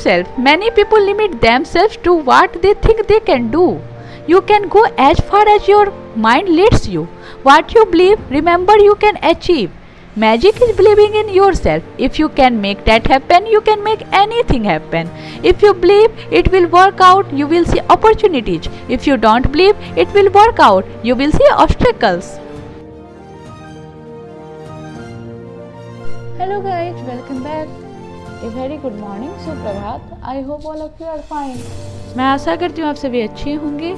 yourself. Many people limit themselves to what they think they can do. You can go as far as your mind leads you. What you believe, remember you can achieve. Magic is believing in yourself. If you can make that happen, you can make anything happen. If you believe it will work out, you will see opportunities. If you don't believe it will work out, you will see obstacles. Hello guys, welcome back. A very good morning, सुप्रभात. I hope all of you are fine. मैं आशा करती हूँ आप सभी अच्छे होंगे.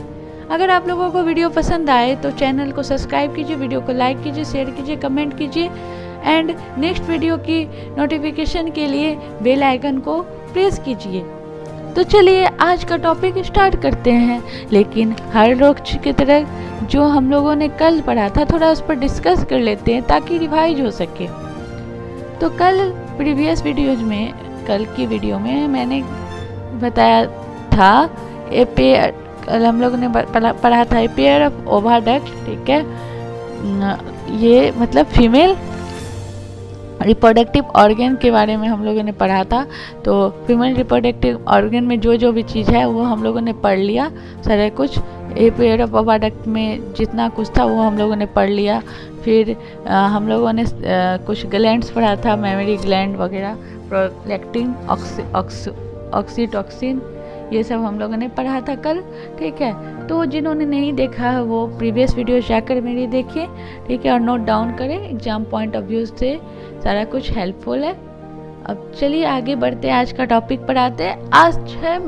अगर आप लोगों को वीडियो पसंद आए तो चैनल को सब्सक्राइब कीजिए, वीडियो को लाइक कीजिए, शेयर कीजिए, कमेंट कीजिए एंड नेक्स्ट वीडियो की नोटिफिकेशन के लिए बेल आइकन को प्रेस कीजिए. तो चलिए आज का टॉपिक स्टार्ट करते हैं. लेकिन हर रोज की तरह जो हम लोगों ने कल पढ़ा था थोड़ा उस पर डिस्कस कर लेते हैं ताकि रिवाइज हो सके. तो कल प्रीवियस वीडियोज में, कल की वीडियो में मैंने बताया था ए पेयर, कल हम लोगों ने पढ़ा था ए पेयर ऑफ ओवाडक्ट. ठीक है, ये मतलब फीमेल रिप्रोडक्टिव ऑर्गन के बारे में हम लोगों ने पढ़ा था. तो फीमेल रिप्रोडक्टिव ऑर्गन में जो जो भी चीज़ है वो हम लोगों ने पढ़ लिया सारा कुछ. ए पेयर ऑफ ओवाडक्ट में जितना कुछ था वो हम लोगों ने पढ़ लिया. फिर हम लोगों ने कुछ ग्लैंड्स पढ़ा था, मेमोरी ग्लैंड वगैरह, प्रोलेक्टिन, ऑक्सीटोसिन, ये सब हम लोगों ने पढ़ा था कल. ठीक है, तो जिन्होंने नहीं देखा है वो प्रीवियस वीडियो जाकर मेरी देखिए. ठीक है, और नोट डाउन करें, एग्जाम पॉइंट ऑफ व्यू से सारा कुछ हेल्पफुल है. अब चलिए आगे बढ़ते हैं, आज का टॉपिक पढ़ाते हैं. आज है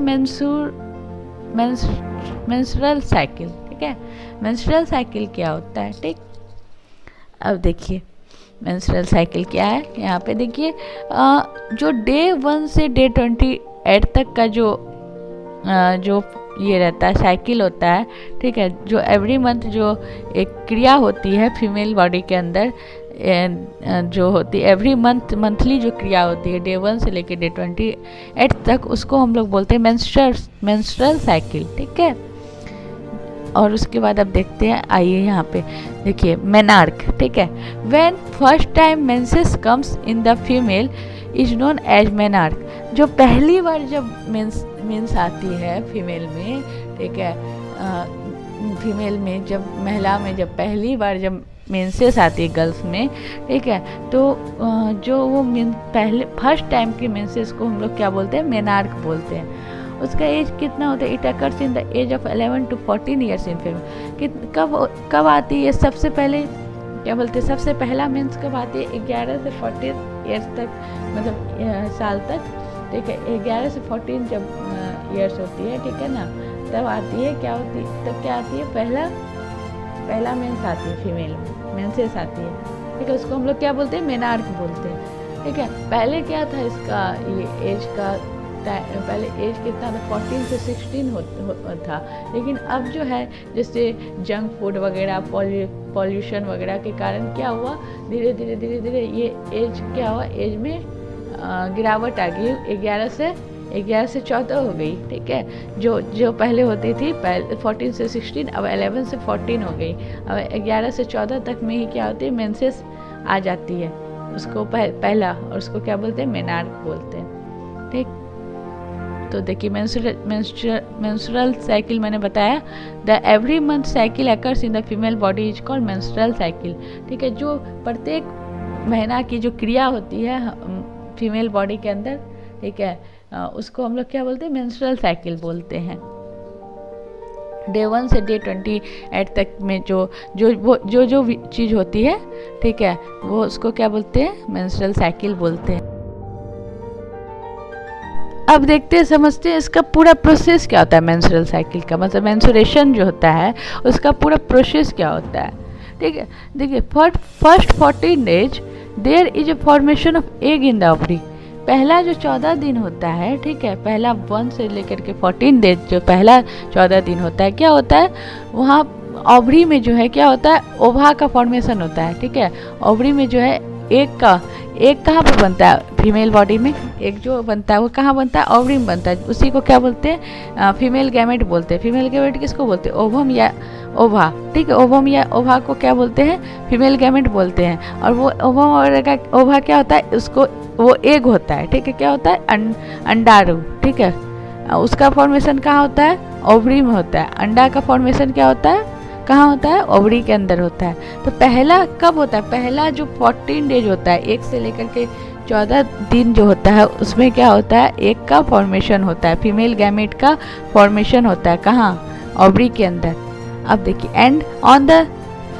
मेंस्ट्रुअल साइकिल. ठीक है, मेंस्ट्रुअल साइकिल क्या होता है. ठीक, अब देखिए मेंस्ट्रुअल साइकिल क्या है. यहाँ पे देखिए जो डे 1 से डे 28 तक का जो ये रहता है साइकिल होता है. ठीक है, जो एवरी मंथ जो एक क्रिया होती है फीमेल बॉडी के अंदर जो होती है एवरी मंथली जो क्रिया होती है डे 1 से लेकर डे 28 तक, उसको हम लोग बोलते हैं मेंस्ट्रुअल साइकिल. ठीक है, और उसके बाद अब देखते हैं, आइए यहाँ पे देखिए मेनार्क. ठीक है, when first time menses comes in the female is known as menarche. जो पहली बार जब मेंस आती है फीमेल में, ठीक है, फीमेल में जब महिला में जब पहली बार जब मेंसेस आती है गर्ल्स में, ठीक है, तो जो वो पहले फर्स्ट टाइम के मेंसेस को हम लोग क्या बोलते हैं, मेनार्क बोलते हैं. उसका एज कितना होता है, it occurs in the age of 11 to 14 years in female. कब आती है सबसे पहले, क्या बोलते हैं, सबसे पहला मेंस कब आती है, 11 से 14 ईयर्स तक, मतलब साल तक. ठीक है, 11 से 14 जब ईयर्स होती है, ठीक है ना, तब आती है, क्या होती है, तब क्या आती है, पहला मेंस आती है फीमेल मेंसेस आती है. ठीक है, उसको हम लोग क्या बोलते हैं, मेनार्क बोलते हैं. ठीक है, पहले क्या था इसका ये एज का, पहले एज कितना था, 14 से 16 था. लेकिन अब जो है जैसे जंक फूड वगैरह, पॉल्यूशन वगैरह के कारण क्या हुआ, धीरे धीरे ये एज क्या हुआ, एज में गिरावट आ गई. 11 से 14 हो गई. ठीक है, जो पहले होती थी 14 से 16, अब 11 से 14 हो गई. अब 11 से 14 तक में ही क्या होती है, मेंसेस आ जाती है. उसको पहला, और उसको क्या बोलते हैं, मेनार्क बोलते हैं. ठीक, तो देखिए मेंस्ट्रुअल साइकिल मैंने बताया, the every month cycle occurs in the female body is called menstrual cycle. ठीक है, जो प्रत्येक महीना की जो क्रिया होती है फीमेल बॉडी के अंदर, ठीक है, उसको हम लोग क्या बोलते हैं, मेंस्ट्रुअल साइकिल बोलते हैं. डे 1 से डे 28 तक में जो चीज़ होती है, ठीक है, वो उसको क्या बोलते हैं, मेंस्ट्रुअल साइकिल बोलते हैं. अब देखते हैं, समझते हैं इसका पूरा प्रोसेस क्या होता है. मेंस्ट्रुअल साइकिल का मतलब मेंस्ट्रुएशन जो होता है उसका पूरा प्रोसेस क्या होता है. ठीक है, देखिए first 14 days there is a formation of egg in the ovary. पहला जो 14 दिन होता है, ठीक है, पहला 1 से लेकर के 14 डेज जो पहला 14 दिन होता है, क्या होता है, वहाँ ओवरी में जो है क्या होता है, ओवा का फॉर्मेशन होता है. ठीक है, ओवरी में जो है एक कहाँ पर बनता है, फीमेल बॉडी में एक जो बनता है वो कहाँ बनता है, ओवरी में बनता है. उसी को क्या बोलते हैं, फीमेल गैमेट बोलते हैं. फीमेल गैमेट किसको बोलते हैं, ओवम या ओवा, ठीक है। ओवम या ओवा को क्या बोलते हैं, फीमेल गैमेट बोलते हैं। और वो ओवम और का ओवा क्या होता है, उसको वो एग होता है, ठीक है। क्या होता है, अंडारू, ठीक है। उसका फॉर्मेशन कहाँ होता है, ओवरी में होता है। अंडा का फॉर्मेशन क्या होता है, कहाँ होता है, ओवरी के अंदर होता है। तो पहला कब होता है, पहला जो 14 डेज होता है, 1 से लेकर के 14 दिन जो होता है, उसमें क्या होता है, एक का फॉर्मेशन होता है, फीमेल गैमेट का फॉर्मेशन होता है। कहाँ, ओवरी के अंदर। अब देखिए, and on the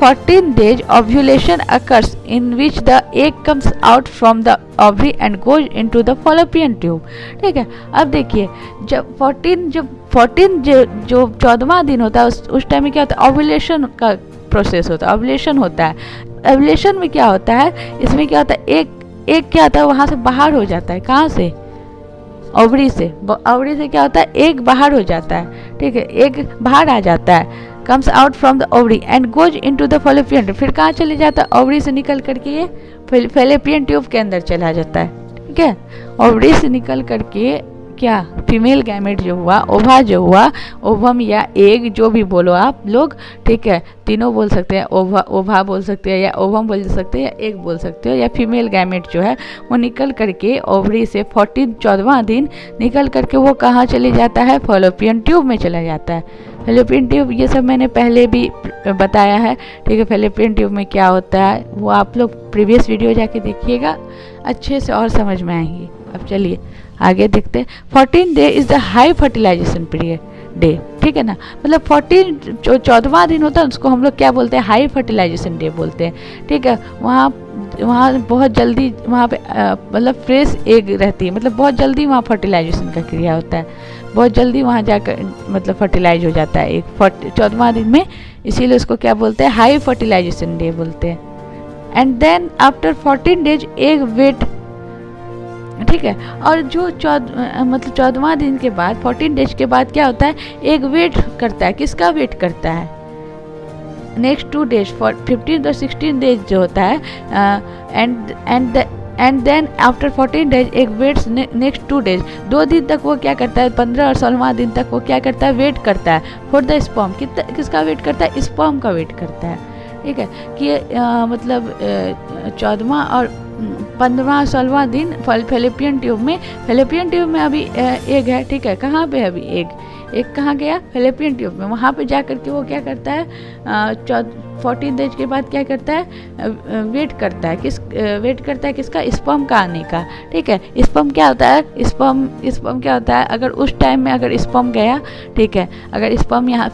14 days ovulation occurs in which the egg comes out from the ovary and goes into the fallopian tube, ठीक है। अब देखिए, जब 14 जो 14वां दिन होता है, उस टाइम में क्या होता है, ओव्यूलेशन का प्रोसेस होता है, ओव्यूलेशन होता है। ओव्यूलेशन में क्या होता है, इसमें क्या होता है, एक क्या होता है, वहाँ से बाहर हो जाता है। कहाँ से, ओवरी से। ओवरी से क्या होता है, एक बाहर हो जाता है, ठीक है, एक बाहर आ जाता है, comes out from the ovary and goes into the fallopian tube। फिर कहाँ चले जाता है, ओवरी से निकल करके ये fallopian ट्यूब के अंदर चला जाता है, ठीक है। ओवरी से निकल करके क्या, फीमेल गैमेट जो हुआ, ओवा जो हुआ, ओवम या एग जो भी बोलो आप लोग, ठीक है, तीनों बोल सकते हैं, ओवा बोल सकते हैं, या ओवम बोल सकते हैं, या एग बोल सकते हो, या फीमेल गैमेट जो है वो निकल करके ओवरी से 14वां दिन निकल करके वो कहाँ चले जाता है, फॉलोपियन ट्यूब में चला जाता है। फैलोपियन ट्यूब, ये सब मैंने पहले भी बताया है, ठीक है। फैलोपियन ट्यूब में क्या होता है वो आप लोग प्रीवियस वीडियो जाके देखिएगा, अच्छे से और समझ में आएंगी। अब चलिए आगे देखते हैं। 14 day is the high fertilization period day, ठीक है ना। मतलब 14 जो 14वां दिन होता है उसको हम लोग क्या बोलते हैं, हाई फर्टिलाइजेशन डे बोलते हैं, ठीक है। वहाँ बहुत जल्दी वहाँ पे मतलब फ्रेश एग रहती है, मतलब बहुत जल्दी वहाँ फर्टिलाइजेशन का क्रिया होता है, बहुत जल्दी वहाँ जाकर मतलब फर्टिलाइज हो जाता है एक 14वां दिन में, इसीलिए उसको क्या बोलते हैं, हाई फर्टिलाइजेशन डे बोलते हैं। And then after 14 days egg wait, ठीक है। और जो मतलब 14वां दिन के बाद 14 डेज के बाद क्या होता है, एग वेट करता है, किसका वेट करता है, नेक्स्ट 2 डेज फॉर 15 और 16 डेज जो होता है, and then after 14 days egg waits next 2 days, 2 दिन तक वो क्या करता है, 15 और 16वां दिन तक वो क्या करता है, वेट करता है फॉर द स्पर्म। किसका वेट करता है, स्पर्म का वेट करता है, ठीक है। कि मतलब 14वां और 15वां 16वां दिन फैलोपियन ट्यूब में अभी एग है, ठीक है। कहाँ पे अभी एग कहाँ गया, फैलोपियन ट्यूब में। वहाँ पे जा करके वो क्या करता है, 14 डेज के बाद क्या करता है, वेट करता है किसका, स्पर्म का आने का, ठीक है। स्पर्म क्या होता है, स्पर्म क्या होता है, अगर उस टाइम में अगर स्पर्म गया, ठीक है, अगर स्पर्म यहाँ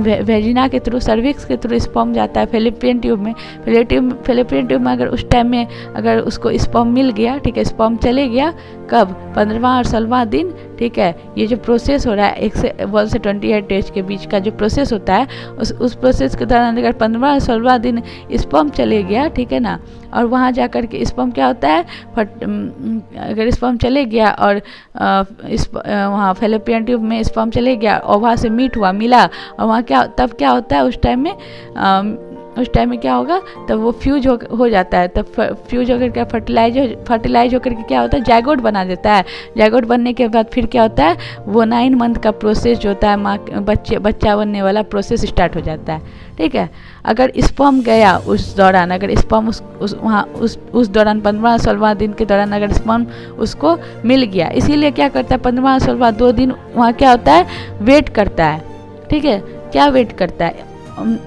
वेजिना के थ्रू, सर्विक्स के थ्रू स्पर्म जाता है फैलोपियन ट्यूब में, फैलोपियन ट्यूब में अगर उस टाइम में अगर उसको स्पर्म मिल गया, ठीक है, स्पर्म चले गया, कब, 15वां और 16वां दिन, ठीक है। ये जो प्रोसेस हो रहा है 1 से 28 डेज के बीच का जो प्रोसेस होता है, उस प्रोसेस के दौरान अगर 15वां और 16वां दिन स्पर्म चले गया, ठीक है ना, और वहाँ जा कर के स्पर्म क्या होता है, अगर स्पर्म चले गया और वहाँ फैलोपियन ट्यूब में स्पर्म चले गया, ओवा से मीट हुआ, मिला, और वहाँ तब क्या होता है, उस टाइम में क्या होगा, तब वो फ्यूज हो जाता है, तब फ्यूज होकर क्या फर्टिलाइज होकर के क्या होता है, जायगोट बना देता है। जायगोट बनने के बाद फिर क्या होता है, वो 9 मंथ का प्रोसेस जो होता है, माँ बच्चा बनने वाला प्रोसेस स्टार्ट हो जाता है, ठीक है। अगर स्पर्म गया उस दौरान, अगर स्पर्म उस दौरान 15वां-16वां दिन के दौरान अगर स्पर्म उसको मिल गया, इसीलिए क्या करता है, 15वां-16वां 2 दिन वहाँ क्या होता है, वेट करता है, ठीक है। क्या वेट करता है,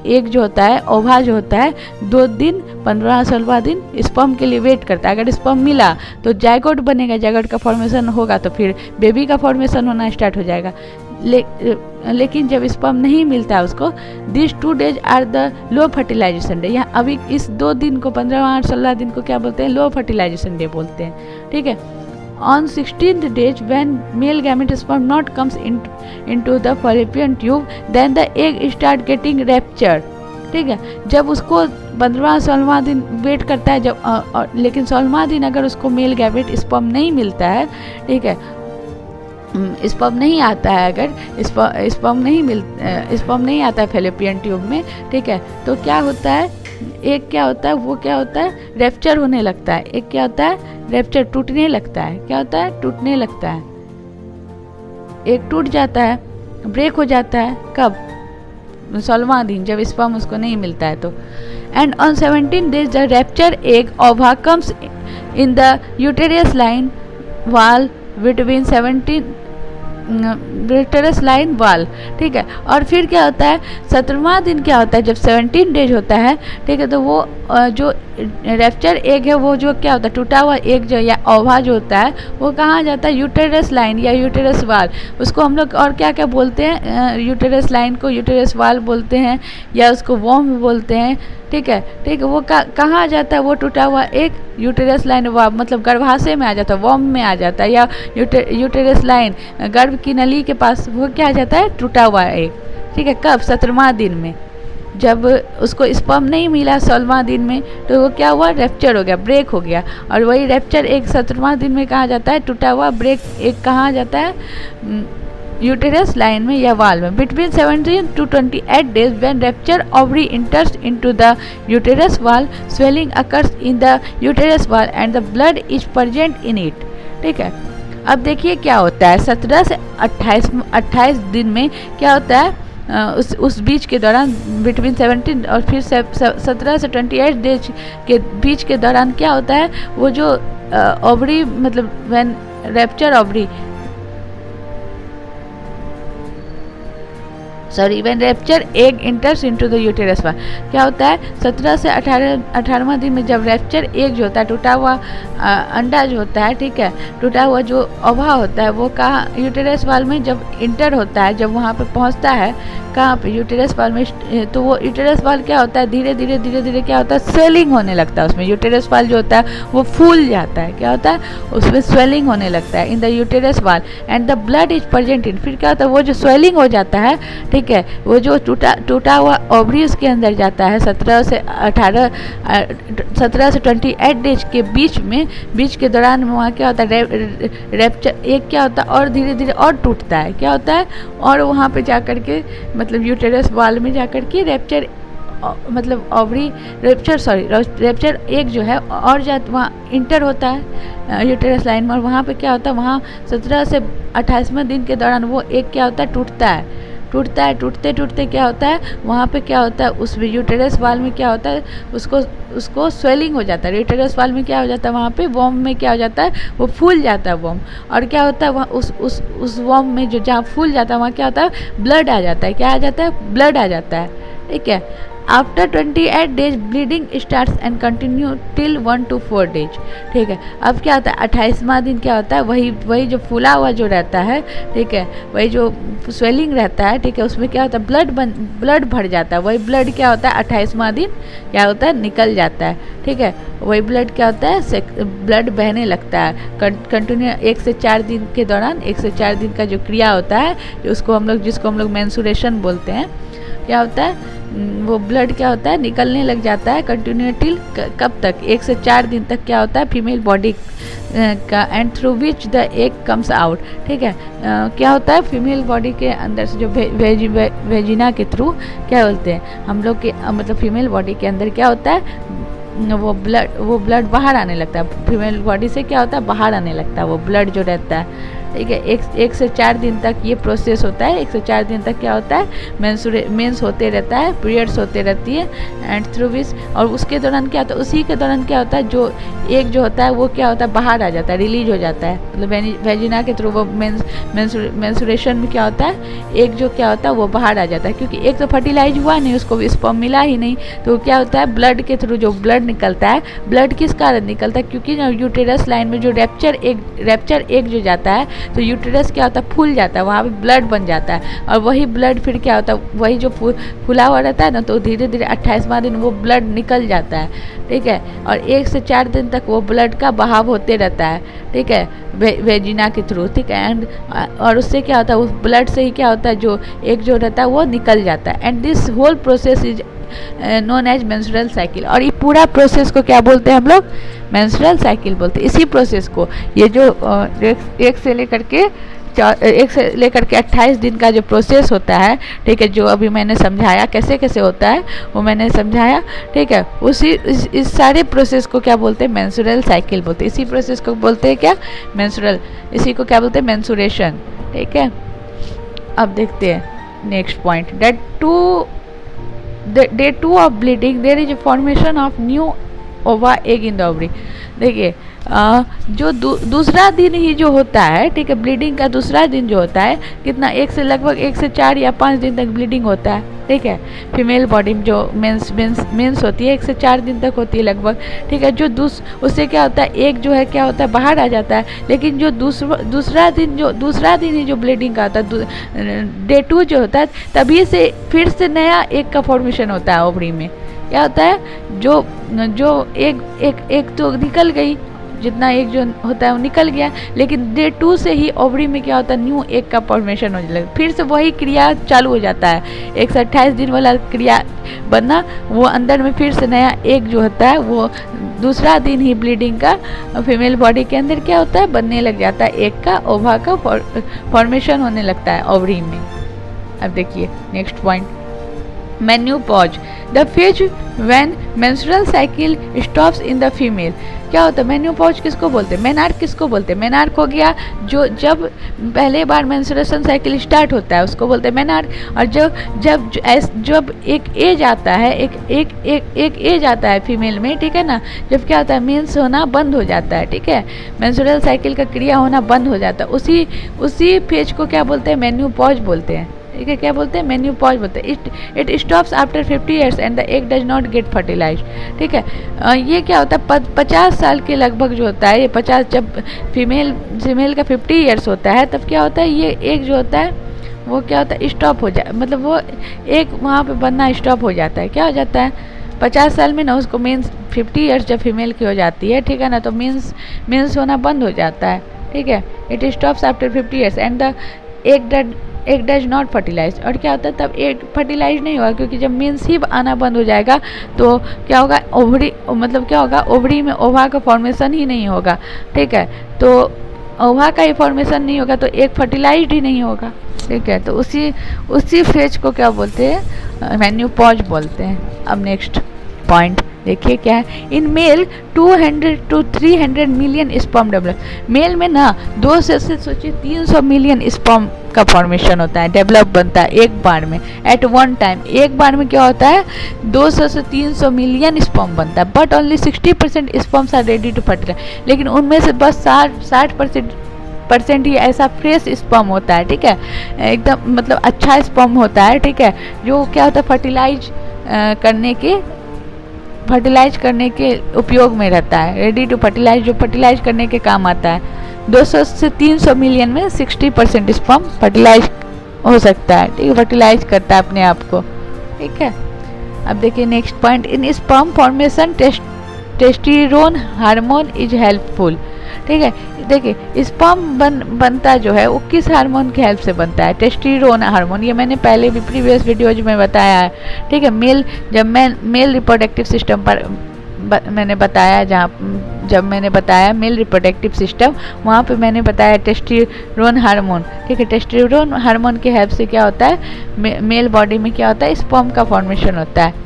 एक जो होता है, ओवा जो होता है, 2 दिन 15वां-16वां दिन स्पर्म के लिए वेट करता है। अगर स्पर्म मिला तो जायगोट बनेगा, जायगोट का फॉर्मेशन होगा तो फिर बेबी का फॉर्मेशन होना स्टार्ट हो जाएगा। लेकिन जब स्पर्म नहीं मिलता है उसको, this 2 days are the low fertilization day. यहाँ अभी इस 2 दिन को, 15वां और 16वां दिन को क्या बोलते हैं, लो फर्टिलाइजेशन डे बोलते हैं, ठीक है। On 16th day, when male gamete sperm not comes into the fallopian tube, then the egg start getting ruptured, ठीक है। जब उसको 15वां-16वां दिन वेट करता है, जब लेकिन 16वां दिन अगर उसको मेल गैमेट स्पर्म नहीं मिलता है, ठीक है, स्पर्म नहीं आता है, अगर स्पर्म नहीं आता है फैलोपियन ट्यूब में, ठीक है, तो क्या होता है, एक क्या होता है, वो क्या होता है, रैप्चर होने लगता है। एक क्या होता है, रैप्चर, टूटने लगता है। क्या होता है, टूटने लगता है। एक टूट जाता है, ब्रेक हो जाता है, कब, 16वां दिन जब स्पर्म उसको नहीं मिलता है तो। And on 17 days the rapture egg ओवा कम्स इन द यूटेरियस लाइन वाल बिटवीन 17 यूटेरस लाइन वाल, ठीक है। और फिर क्या होता है 17वां दिन क्या होता है, जब 17 डेज होता है, ठीक है, तो वो जो रैप्चर एग है वो जो क्या होता है टूटा हुआ एग जो या ओवा जो होता है वो कहाँ जाता है, यूटेरस लाइन या यूटेरस वाल। उसको हम लोग और क्या क्या बोलते हैं, यूटेरस लाइन को यूटेरस वाल बोलते हैं या उसको वॉर्म भी बोलते हैं, ठीक है, ठीक है। वो कहाँ जाता है वो टूटा हुआ एग, यूटेरस लाइन मतलब गर्भाशय में आ जाता है, वॉर्म में आ जाता है, या यूटेरस लाइन गर्भ की नली के पास वो क्या आ जाता है टूटा हुआ एग, ठीक है। कब 17वां दिन में, जब उसको स्पर्म नहीं मिला 16वां दिन में तो वो क्या हुआ रैप्चर हो गया, ब्रेक हो गया। और वही रैप्चर एक 17वां दिन में कहाँ जाता है, टूटा हुआ ब्रेक एक कहाँ जाता है, यूटेरस लाइन में या वाल में। Between 17 to 28 days when rupture ovary enters into the uterus wall, swelling occurs in the uterus wall and the blood is present in it, ठीक है। अब देखिए क्या होता है 17 से 28 दिन में क्या होता है, उस बीच के दौरान बिटवीन 17 और फिर 17 से 28 डेज के बीच के दौरान क्या होता है, वो जो ओवरी मतलब when rapture ovary when rapture egg इंटर्स into the uterus वाल, क्या होता है 17 से 18वां दिन में जब रैप्चर एग जो होता है टूटा हुआ अंडा जो होता है, ठीक है, टूटा हुआ जो ओवा होता है वो कहाँ यूटेरस वाल में जब इंटर होता है, जब वहाँ पे पहुँचता है कहाँ पे यूटेरस वाल में, तो वो यूटेरस वाल क्या होता है धीरे धीरे क्या होता है स्वेलिंग होने लगता है उसमें। यूटेरस वाल जो होता है वो फूल जाता है, क्या होता है उसमें स्वेलिंग होने लगता है इन द यूटेरस वाल and the blood is present in. फिर क्या होता है वो जो स्वेलिंग हो जाता है, ठीक है, वो जो टूटा हुआ ओवरी उसके अंदर जाता है 17 से 28 डेज के बीच के दौरान में वहाँ क्या होता है रैप्चर एक क्या होता है और धीरे धीरे और टूटता है, क्या होता है, और वहाँ पे जाकर के मतलब यूटेरस वाल में जाकर के रैप्चर मतलब ओवरी रैप्चर एक जो है और वहाँ इंटर होता है यूटेरस लाइन में, और वहाँ पे क्या होता है वहाँ 17 से 28वें दिन के दौरान वो एक क्या होता है टूटते क्या होता है वहाँ पे क्या होता है उस यूटेरस वाल में क्या होता है उसको स्वेलिंग हो जाता है। यूटेरस वाल में क्या हो जाता है वहाँ पे वॉर्म में क्या हो जाता है वो फूल जाता है वॉर्म, और क्या होता है वहाँ उस वॉर्म में जो जहाँ फूल जाता है वहाँ क्या होता है ब्लड आ जाता है, क्या आ जाता है ब्लड आ जाता है, ठीक है। After 28 days bleeding starts and continue till 1 to 4 days, ठीक है। अब क्या होता है 28वां दिन क्या होता है वही जो फूला हुआ जो रहता है, ठीक है, वही जो स्वेलिंग रहता है, ठीक है, उसमें क्या होता है ब्लड भर जाता है, वही ब्लड क्या होता है 28वां दिन क्या होता है निकल जाता है, ठीक है। वही ब्लड क्या होता है ब्लड बहने लगता है कंटिन्यू 1 से 4 दिन के दौरान। 1 से 4 दिन का जो क्रिया होता है जिसको हम लोग मेंसुरेशन बोलते हैं, क्या होता है वो ब्लड क्या होता है निकलने लग जाता है कंटिन्यू टिल कब तक 1 से 4 दिन तक क्या होता है फीमेल बॉडी का and through which the egg comes out, ठीक है। क्या होता है फीमेल बॉडी के अंदर से जो वेजिना के थ्रू क्या बोलते हैं हम लोग के मतलब फीमेल बॉडी के अंदर क्या होता है वो ब्लड बाहर आने लगता है, फीमेल बॉडी से क्या होता है बाहर आने लगता है वो ब्लड जो रहता है, ठीक है। 1 से 4 दिन तक ये प्रोसेस होता है। 1 से 4 दिन तक क्या होता है मेंस होते रहता है, पीरियड्स होते रहती है एंड थ्रू विच, और उसके दौरान क्या होता है उसी के दौरान क्या होता है जो एक जो होता है वो क्या होता है बाहर आ जाता है, रिलीज हो जाता है, मतलब वेजिना के थ्रू वो मेंसुरेशन में क्या होता है एक जो क्या होता है वो बाहर आ जाता है, क्योंकि एक तो फर्टिलाइज हुआ नहीं उसको स्पर्म मिला ही नहीं, तो क्या होता है ब्लड के थ्रू जो ब्लड निकलता है, ब्लड किस कारण निकलता है क्योंकि यूटेरस लाइन में जो रैप्चर एग जो जाता है तो यूटेरस क्या होता है फूल जाता है, वहाँ पे ब्लड बन जाता है, और वही ब्लड फिर क्या होता है वही जो फूला हुआ रहता है ना तो धीरे धीरे 28वां दिन वो ब्लड निकल जाता है, ठीक है। और 1 से 4 दिन तक वो ब्लड का बहाव होते रहता है, ठीक है, वेजिना के थ्रू, ठीक है। एंड और उससे क्या होता है उस ब्लड से ही क्या होता है जो एक जो रहता है वो निकल जाता है and this whole process is known as menstrual cycle. और ये पूरा प्रोसेस को क्या बोलते हैं हम लोग मेंस्ट्रुअल साइकिल बोलते हैं। इसी प्रोसेस को ये जो 1 से लेकर के 28 दिन का जो प्रोसेस होता है, ठीक है, जो अभी मैंने समझाया कैसे कैसे होता है वो मैंने समझाया, ठीक है। इस सारे प्रोसेस को क्या बोलते हैं मेंस्ट्रुअल साइकिल बोलते हैं। इसी प्रोसेस को बोलते हैं क्या मेंस्ट्रुअल, इसी को क्या बोलते हैं मेंस्ट्रुएशन, ठीक है। अब देखते हैं next point, day 2 of bleeding there is a formation of new ova egg in the ovary। देखिए जो दूसरा दिन ही जो होता है, ठीक है, ब्लीडिंग का दूसरा दिन जो होता है, कितना, एक से लगभग 1 से 4 या 5 दिन तक ब्लीडिंग होता है, ठीक है, फीमेल बॉडी में जो मेंस होती है 1 से 4 दिन तक होती है लगभग, ठीक है। जो उससे क्या होता है, एक जो है क्या होता है, बाहर आ जाता है। लेकिन जो दूसरा दिन ही जो ब्लीडिंग का होता है, डे 2 जो होता है, तभी से फिर से नया एक का फॉर्मेशन होता है ओवरी में। क्या होता है, जो एक तो निकल गई, जितना एक जो होता है वो निकल गया, लेकिन डे 2 से ही ओवरी में क्या होता है, न्यू एक का फॉर्मेशन हो जाता है, फिर से वही क्रिया चालू हो जाता है। 1 से 28 दिन वाला क्रिया बनना, वो अंदर में फिर से नया एक जो होता है, वो दूसरा दिन ही ब्लीडिंग का फीमेल बॉडी के अंदर क्या होता है, बनने लग जाता है, एक का ओवा का फॉर्मेशन होने लगता है ओवरी में। अब देखिए next point, menopause, the phase when menstrual cycle stops in the female. क्या होता है मेन्यूपॉज, किसको बोलते हैं, मेनार्क किसको बोलते हैं, मेनार्क हो गया जो जब पहले बार मेंस्ट्रुएशन साइकिल स्टार्ट होता है उसको बोलते हैं मेनार्क। और जब एक एज आता है, एक एज आता है फीमेल में, ठीक है ना, जब क्या होता है, मेंस होना बंद हो जाता है, ठीक है, मेंस्ट्रुअल साइकिल का क्रिया होना बंद हो जाता है, उसी फेज को क्या बोलते हैं, मेन्यूपॉज बोलते हैं, ठीक है। क्या बोलते हैं, मेन्यूपॉज बोलते हैं। It stops after 50 years and the egg does not get fertilized, ठीक है। ये क्या होता है, 50 साल के लगभग जो होता है, ये 50, जब फीमेल का 50 ईयर्स होता है, तब क्या होता है, ये एग जो होता है वो क्या होता है, स्टॉप हो जाए, मतलब वो एक वहाँ पे बनना स्टॉप हो जाता है। क्या हो जाता है, 50 साल में ना उसको मीन्स 50 ईयर्स जब फीमेल की हो जाती है, ठीक है ना, तो मीन्स होना बंद हो जाता है, ठीक है। It stops after 50 years and the egg does not fertilize. और क्या होता है, तब एग फर्टिलाइज नहीं होगा, क्योंकि जब मीन्स ही आना बंद हो जाएगा तो क्या होगा, ओवरी, मतलब क्या होगा, ओवरी में ओवा का फॉर्मेशन ही नहीं होगा, ठीक है। तो ओवा का ही फॉर्मेशन नहीं होगा तो एग फर्टिलाइज ही नहीं होगा, ठीक है। तो उसी फेज को क्या बोलते हैं, मेन्यूपॉज बोलते हैं। अब नेक्स्ट पॉइंट देखिए क्या है, in male 200 to 300 million sperm develop. Male में ना 2 से सोचिए 300 मिलियन स्पर्म का फॉर्मेशन होता है, डेवलप बनता है एक बार में, एट वन टाइम। एक बार में क्या होता है, 200 से 300 मिलियन स्पर्म बनता है, but only 60% sperms are ready to fertilize. लेकिन उनमें से बस 60% ही ऐसा फ्रेश स्पर्म होता है, ठीक है, एकदम मतलब अच्छा स्पर्म होता है, ठीक है, जो क्या होता है, फर्टिलाइज करने के उपयोग में रहता है, रेडी टू फर्टिलाइज, जो फर्टिलाइज करने के काम आता है। 200 से 300 मिलियन में 60% स्पर्म फर्टिलाइज हो सकता है, ठीक है, फर्टिलाइज करता है अपने आप को, ठीक है। अब देखिए next point, in sperm formation testosterone hormone is helpful, ठीक है। देखिए स्पर्म बनता जो है वो किस हार्मोन की हेल्प से बनता है, टेस्टोस्टेरोन हार्मोन। ये मैंने पहले भी प्रीवियस वीडियोज में बताया है, ठीक है। मेल रिप्रोडक्टिव सिस्टम पर मैंने बताया, जब मैंने बताया मेल रिप्रोडक्टिव सिस्टम, वहाँ पे मैंने बताया टेस्टोस्टेरोन हार्मोन, ठीक है। टेस्टोस्टेरोन हार्मोन की हेल्प से क्या होता है, मेल बॉडी में क्या होता है, स्पर्म का फॉर्मेशन होता है।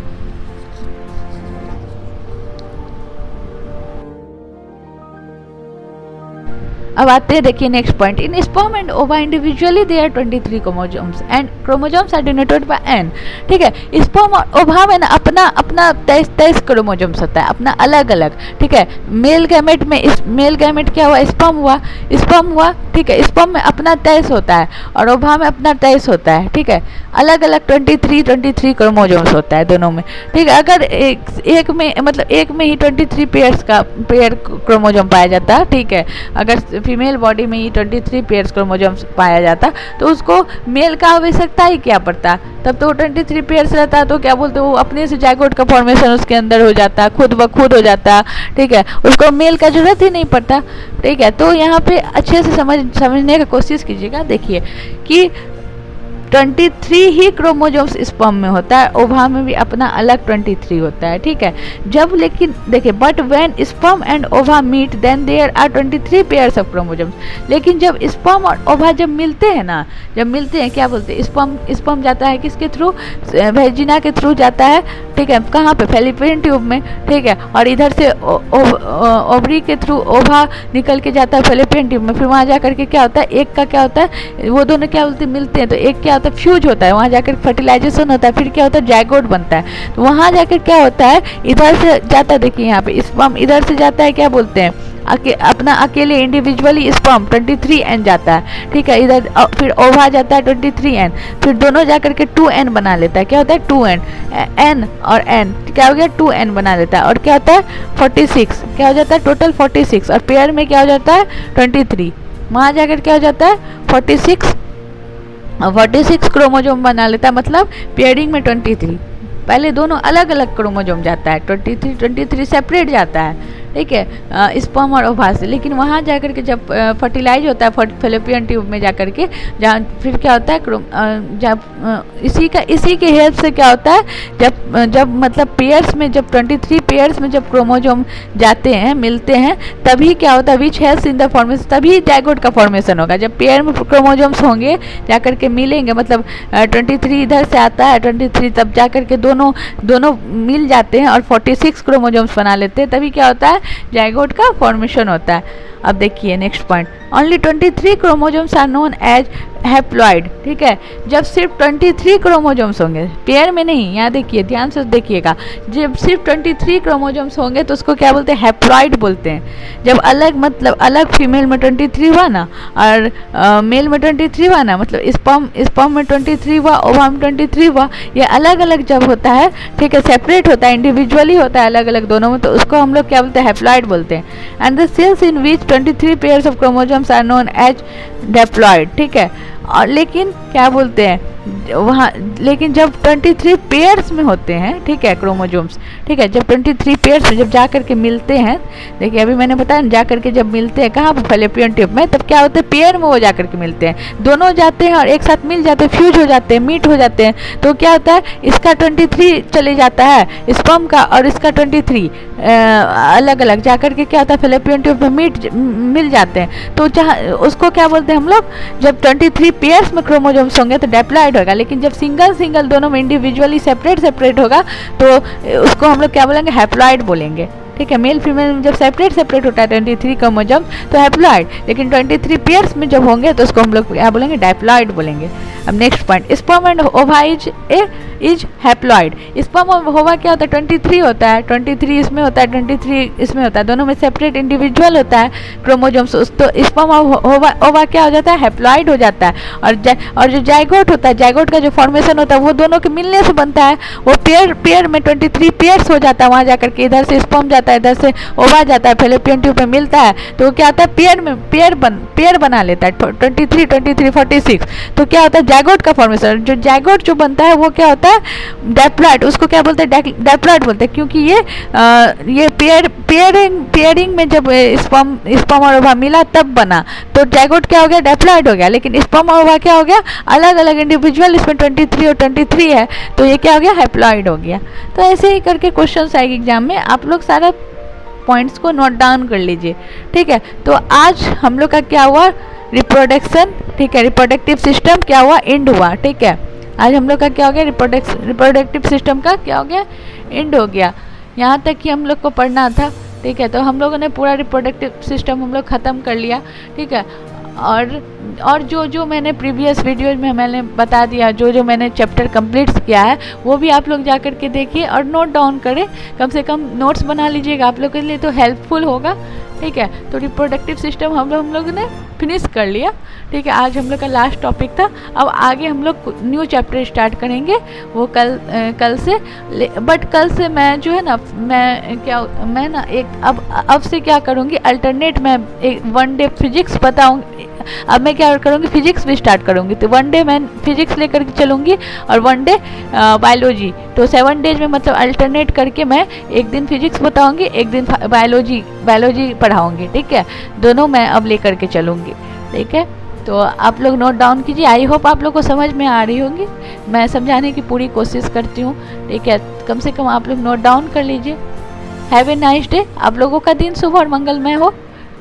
अब आते हैं देखिए next point, in sperm and ova individually there 23 chromosomes and chromosomes are denoted by N, ठीक है। स्पर्म और ओवा में ना अपना 23 क्रोमोसोम्स होता है, अपना अलग अलग, ठीक है। मेल गैमेट क्या हुआ, स्पर्म हुआ, ठीक है। स्पर्म में अपना 23 होता है और ओवा में अपना 23 होता है, ठीक है। अलग अलग 23 क्रोमोसोम्स होता है दोनों में, ठीक है। अगर एक में ही 23 पेयर क्रोमोसोम पाया जाता है, ठीक है। अगर फीमेल बॉडी में ही 23 पेयर्स क्रोमोसोम्स पाया जाता तो उसको मेल का आवश्यकता ही क्या पड़ता, तब तो 23 पेयर्स रहता तो क्या बोलते, वो अपने से जाइगोट का फॉर्मेशन उसके अंदर हो जाता, खुद ब खुद हो जाता, ठीक है, उसको मेल का जरूरत ही नहीं पड़ता, ठीक है। तो यहाँ पे अच्छे से समझने की कोशिश कीजिएगा। देखिए कि 23 ही क्रोमोसोम्स स्पर्म में होता है, ओवा में भी अपना अलग 23 होता है, ठीक है। जब लेकिन देखिए, but when sperm and ova meet then there are 23 pairs of chromosomes. लेकिन जब स्पर्म और ओवा जब मिलते हैं क्या बोलते हैं, स्पर्म जाता है किसके थ्रू, वेजिना के थ्रू जाता है, ठीक है, कहाँ पे, फैलोपियन ट्यूब में, ठीक है, और इधर से ओवरी के थ्रू ओवा निकल के जाता है फैलोपियन ट्यूब में, फिर वहाँ जा करके क्या होता है, एक का क्या होता है, वो दोनों क्या बोलते हैं, मिलते हैं, तो एक क्या होता है, फ्यूज होता है, वहाँ जाकर फर्टिलाइजेशन होता है, फिर क्या होता है, जाइगोट बनता है। तो वहाँ जाकर क्या होता है, इधर से जाता है, देखिए यहाँ पे स्पर्म इधर से जाता है, क्या बोलते हैं, अपना अकेले इंडिविजुअली स्पर्म 23N जाता है, ठीक है, इधर फिर ओवा जाता है 23N, फिर दोनों जाकर के 2N बना लेता है, क्या होता है 2N, N और N क्या हो गया 2N बना लेता है, और क्या होता है 46, क्या हो जाता है टोटल 46, और पेयर में क्या हो जाता है 23, वहाँ जाकर क्या हो जाता है 46 क्रोमोजोम बना लेता है, मतलब पेयरिंग में 23, पहले दोनों अलग अलग क्रोमोजोम जाता है, 23 सेपरेट जाता है, ठीक है, स्पर्म और ओवा से, लेकिन वहाँ जाकर के जब फर्टिलाइज होता है फैलोपियन ट्यूब में जाकर के, जहाँ फिर क्या होता है जब इसी के हेल्प से क्या होता है, जब मतलब पेयर्स में, जब 23 पेयर्स में जब क्रोमोजोम जाते हैं, मिलते हैं, तभी क्या होता है, which helps in the formation, तभी जाइगोट का फॉर्मेशन होगा। जब पेयर में क्रोमोजोम्स होंगे जाकर के मिलेंगे, मतलब 23 इधर से आता है 23, तब जाकर के दोनों मिल जाते हैं और 46 क्रोमोजोम्स बना लेते हैं, तभी क्या होता है, जाइगोट का फॉर्मेशन होता है। अब देखिए next point, only 23 chromosomes are known as haploid, ठीक है, जब सिर्फ 23 क्रोमोजोम्स होंगे, पेयर में नहीं, यहाँ देखिए ध्यान से देखिएगा, जब सिर्फ 23 क्रोमोजोम्स होंगे तो उसको क्या बोलते हैं, हैप्लॉइड बोलते हैं। जब अलग, मतलब अलग फीमेल में 23 हुआ ना, और मेल में 23 हुआ ना, मतलब स्पर्म में 23 हुआ, ओवा में 23 हुआ, ये अलग अलग जब होता है, ठीक है, सेपरेट होता है, इंडिविजुअली होता है अलग अलग दोनों में, तो उसको हम लोग क्या बोलते हैं, हैप्लॉइड बोलते हैं। And the cells in which 23 pairs of chromosomes are known as diploid, ठीक है, और लेकिन क्या बोलते हैं वहाँ, लेकिन जब 23 पेयर्स में होते हैं, ठीक है, क्रोमोजोम्स, ठीक है, जब 23 पेयर्स में जब जा करके मिलते हैं, देखिए अभी मैंने बताया जा करके जब मिलते हैं कहाँ पर, फैलोपियन ट्यूब में, तब क्या होता है, पेयर में वो जा करके मिलते हैं, दोनों जाते हैं और एक साथ मिल जाते हैं, फ्यूज हो जाते हैं, मीट हो जाते हैं, तो क्या होता है, इसका 23 चले जाता है स्पर्म का, और इसका 23 अलग अलग जा करके क्या होता है, फैलोपियन ट्यूब में मिल जाते हैं, तो जहाँ उसको क्या बोलते हैं हम लोग, जब 23 पेयर्स में क्रोमोजोम्स होंगे तो डिप्लॉइड होगा, लेकिन जब सिंगल दोनों में इंडिविजुअली सेपरेट होगा तो उसको हम लोग क्या बोलेंगे, हैप्लॉइड बोलेंगे, ठीक है। मेल फीमेल में जब सेपरेट होता है 23 क्रोमोसोम तो हैप्लॉइड, लेकिन 23 पेयर्स में जब होंगे तो उसको हम लोग क्या बोलेंगे, डायप्लॉइड बोलेंगे। अब नेक्स्ट पॉइंट, स्पर्म एंड ओवा इज हैप्लॉइड। स्पर्म और ओवा क्या होता है, 23 होता है, 23 इसमें होता है, 23 इसमें होता है, दोनों में सेपरेट इंडिविजुअल होता है क्रोमोसोम्स, तो स्पर्म और ओवा क्या हो जाता है, हैप्लॉइड हो जाता है। और जो जाइगोट होता है, जाइगोट का जो फॉर्मेशन होता है वो दोनों के मिलने से बनता है, वो पेयर में 23 पेयर्स हो जाता है, वहाँ जाकर के इधर से स्पर्म जाता है, इधर से ओवा जाता है, फैलोपियन ट्यूब में मिलता है, तो क्या होता है, पेयर बना लेता है 23 46, तो क्या होता है, जाइगोट का फॉर्मेशन। जो जाइगोट जो बनता है वो क्या होता है, डायप्लॉइड, उसको क्या बोलते हैं, डायप्लॉइड बोलते हैं, क्योंकि ये पेयरिंग में जब स्पर्म और ओवा मिला तब बना, तो जाइगोट क्या हो गया, डायप्लॉइड हो गया, लेकिन स्पर्म और ओवा क्या हो गया, अलग अलग इंडिविजुअल, इसमें 23 और 23 है, तो ये क्या हो गया, हैप्लॉइड हो गया। तो ऐसे ही करके क्वेश्चन आएंगे एग्जाम में, आप लोग सारा पॉइंट्स को नोट डाउन कर लीजिए, ठीक है। तो आज हम लोग का क्या हुआ, रिप्रोडक्शन, ठीक है, रिप्रोडक्टिव सिस्टम क्या हुआ, एंड हुआ, ठीक है। आज हम लोग का क्या हो गया, रिप्रोडक्टिव सिस्टम का क्या हो गया, एंड हो गया। यहाँ तक कि हम लोग को पढ़ना था, ठीक है। तो हम लोगों ने पूरा रिप्रोडक्टिव सिस्टम हम लोग ख़त्म कर लिया, ठीक है। और जो मैंने प्रीवियस वीडियोज में मैंने बता दिया, जो मैंने चैप्टर कंप्लीट किया है वो भी आप लोग जा कर के देखिए और नोट डाउन करें, कम से कम नोट्स बना लीजिएगा, आप लोग के लिए तो हेल्पफुल होगा, ठीक है। तो रिप्रोडक्टिव सिस्टम हम लोग ने फिनिश कर लिया, ठीक है। आज हम लोग का लास्ट टॉपिक था। अब आगे हम लोग न्यू चैप्टर स्टार्ट करेंगे, वो कल से, बट कल से मैं जो है ना, मैं ना एक अब से क्या करूँगी, अल्टरनेट मैं एक 1 डे फिजिक्स बताऊँगी। अब मैं क्या करूँगी, फिजिक्स भी स्टार्ट करूँगी, तो 1 डे मैं फिजिक्स लेकर के चलूँगी और 1 डे बायोलॉजी, तो 7 डेज में मतलब अल्टरनेट करके मैं एक दिन फिजिक्स बताऊँगी, एक दिन बायोलॉजी पढ़ाऊँगी, ठीक है। दोनों मैं अब लेकर के चलूँगी, ठीक है। तो आप लोग नोट डाउन कीजिए। आई होप आप लोग को समझ में आ रही होगी, मैं समझाने की पूरी कोशिश करती हूँ, ठीक है। कम से कम आप लोग नोट डाउन कर लीजिए। हैव ए नाइस डे, आप लोगों का दिन शुभ और मंगलमय हो,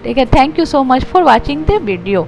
ठीक है। Thank you so much for watching the video.